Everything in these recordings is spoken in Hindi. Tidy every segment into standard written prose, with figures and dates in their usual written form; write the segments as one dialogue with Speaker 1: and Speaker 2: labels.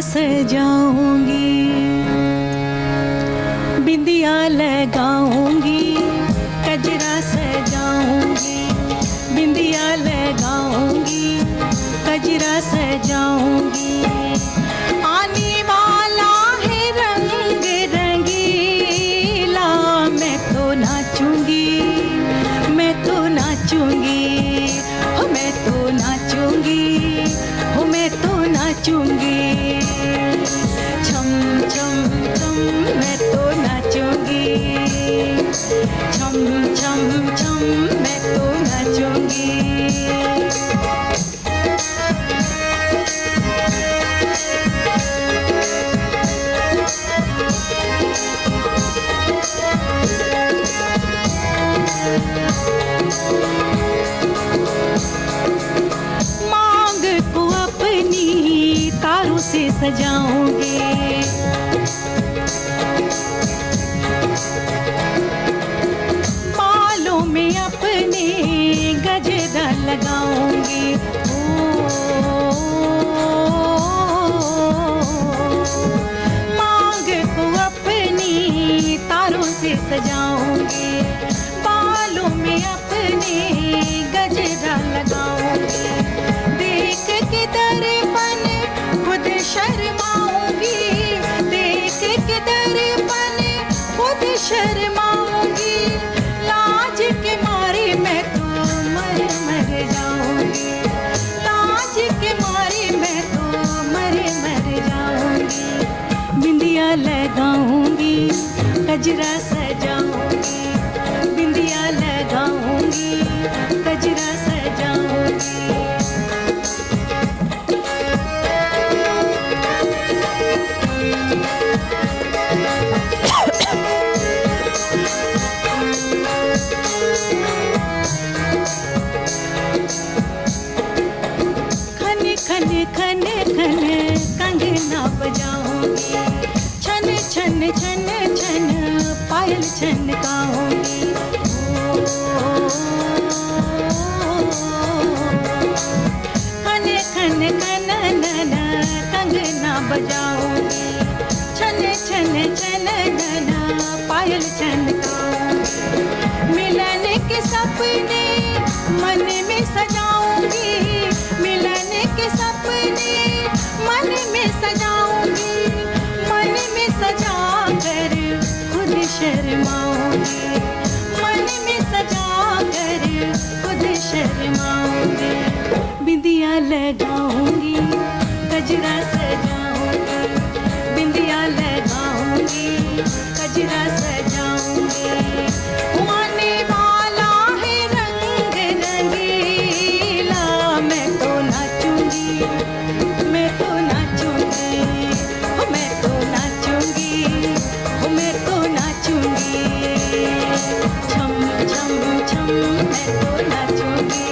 Speaker 1: सजाऊंगी, बिंदिया लगाऊंगी, कजरा सजाऊंगी, बिंदिया लगाऊंगी, कजरा सजाऊंगी। आने वाला है रंग रंगीला, मैं तो नाचूंगी, मैं तो नाचूंगी, हो मैं तो नाचूंगी, हो मैं तो नाचूंगी। छम छम छम मैं तो नाचूंगी, छम छम छम मैं तो नाचूंगी। मांग को अपनी तारों से सजाऊंगी, बालों में अपने गजरा लगाऊंगी। मांग को अपनी तारों से सजाऊंगी, बालों में अपने गजरा लगाऊंगी। देख के दर्पण खुद शर्माऊंगी, देख के दर्पण खुद शर्माऊंगी। लाज के मारे मैं तो मर मर जाऊंगी, लाज के मारे मैं तो मर मर जाऊंगी। बिंदिया लगाऊंगी, कजरा सजाऊंगी, बिंदिया लगाऊंगी, कजरा सजाऊंगी। खन खन खन खन कंगना बजाऊंगी, छन छन छन छन पायल छनकाऊंगी। खन खन खन नन कंगना बजाऊंगी, छन छन छन नन पायल छनकाऊंगी। मिलन के सपने मन में सजाऊंगी, मिलन के सपने मन में सजाऊंगी। मन में सजा कर खुद शर्माऊंगी, मन में सजा कर खुद शर्माऊंगी। बिंदिया लगाऊंगी, कजरा सजाऊंगी, बिंदिया लगाऊंगी, कजरा सजाऊंगी। आने वाला है रंग रंगीला, मैं तो नाचूंगी, मैं तो नाचूंगी, हो मैं तो नाचूंगी, हो मैं तो नाचूंगी। छम छम छम मैं तो नाचूंगी,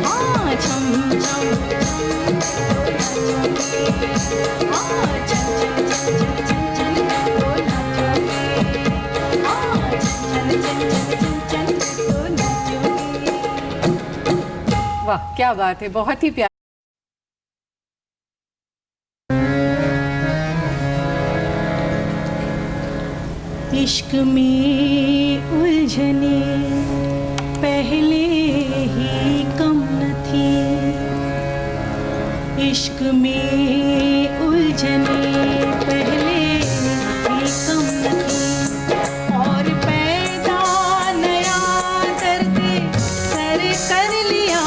Speaker 1: हाँ छम छम छम मैं तो नाचूंगी, हाँ छम छम छम छम छम मैं तो नाचूंगी, हाँ छम छम छम छम छम मैं तो नाचूंगी।
Speaker 2: वाह क्या बात है, बहुत ही प्यार।
Speaker 1: इश्क में उलझने पहले ही कम न थी, इश्क में उलझने पहले ही कम न थी। और पैदा नया दर्द सर कर लिया,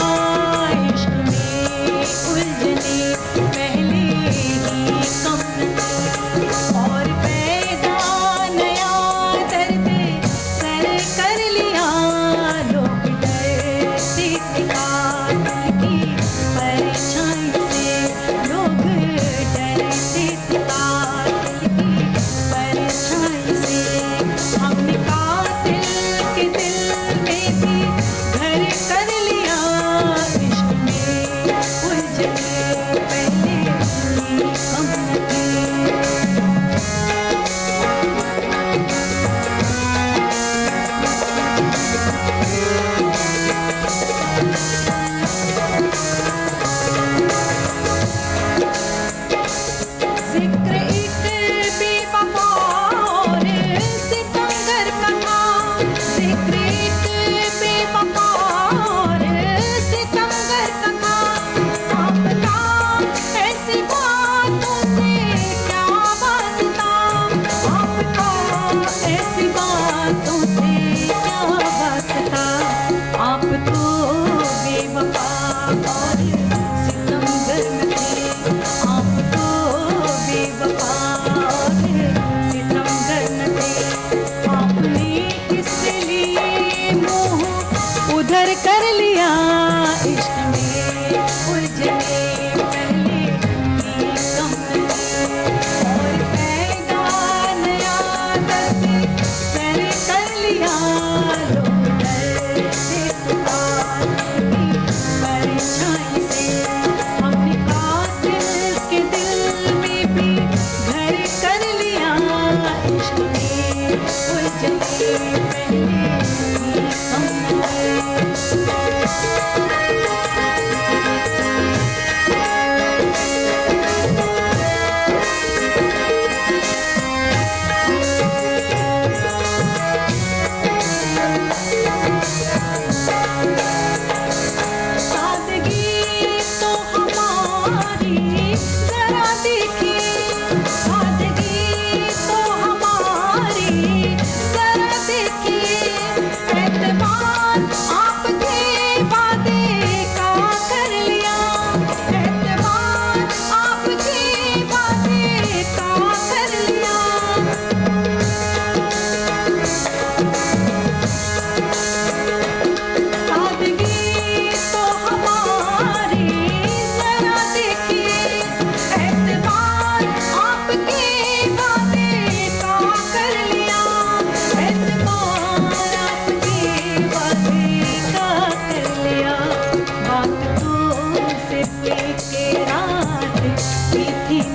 Speaker 1: इश्क में उलझने पहले ही कम न थी। और पैदा नया दर्द सर कर लिया, लोग डरते थे कातिल की परछाई से, लोग डरते थे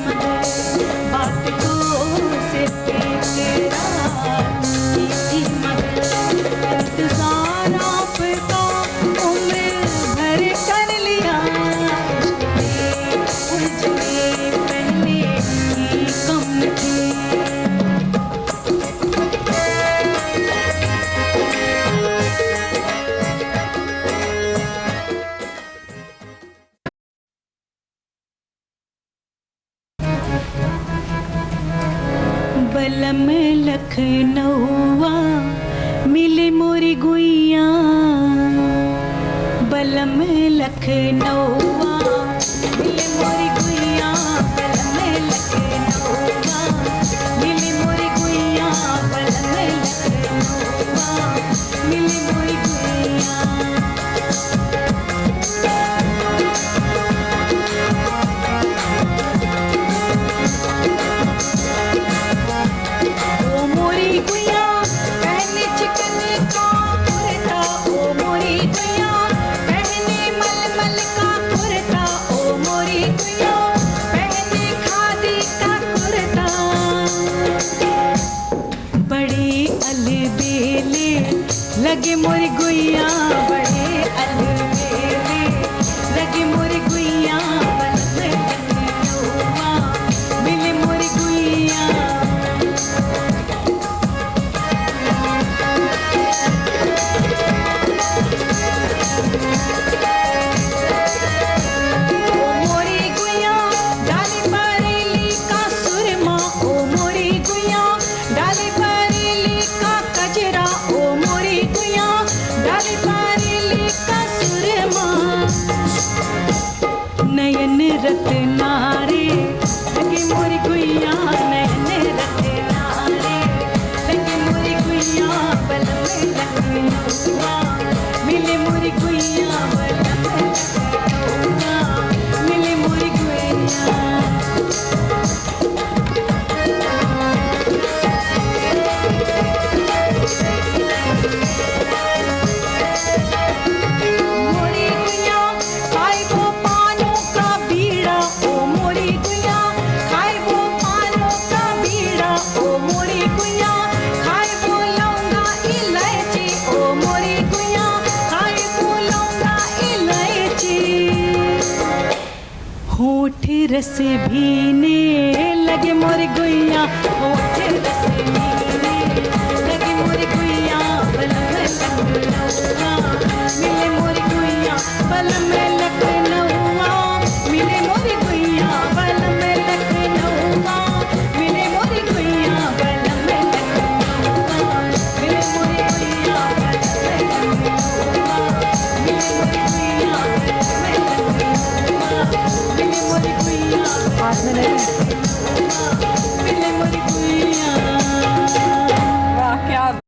Speaker 1: मगर बात को सिर्फ तेरा की थी मगर इंतजार आपका उम्र भर कर लिया इश्क में उलझने पहले ही कम थे बलम लखनऊआ मिले मोरी गुइया बलम लखनऊआ मिले मोरी गुइया बलम लखनऊआ मिले मोरी गुइया बलम लखनऊआ मिले मोरी गुइया ओ मोरी गुइया पहने चिकन का कुर्ता ओ मोरी गुइया पहने मलमल का कुर्ता ओ मोरी गुइया पहने खादी का कुर्ता बड़े अलबेले लगे मोरी गुइया बड़े अलबेले लगे मोरी गुइया बलम लखनऊआ मिले मोरी गुइया ओ मोरी गुइया डाली बरेली का सुरमा ओ मोरी गुइया डाली बरेली का कजरा ओ मोरी गुइया डाली बरेली का सुरमा नयन रत्नारे लगे मोरी गुइया नयन रत्नारे लगे मोरी गुइया बलम लखनऊआ मिले मोरी गुइया बलम लखनऊआ मिले मोरी गुइया मोरी गुइया खाए वो पानों का बीड़ा ओ मोरी गुइया खाए वो पानों का बीड़ा ओ मोरी गुइया खाए वो लौंगा इलायची ओ मोरी गुइया खाए वो लौंगा इलायची होठ रस भीने लगे मोरी गुइया होठ रस भीने लगे मोरी गुइया बलम लखनऊआ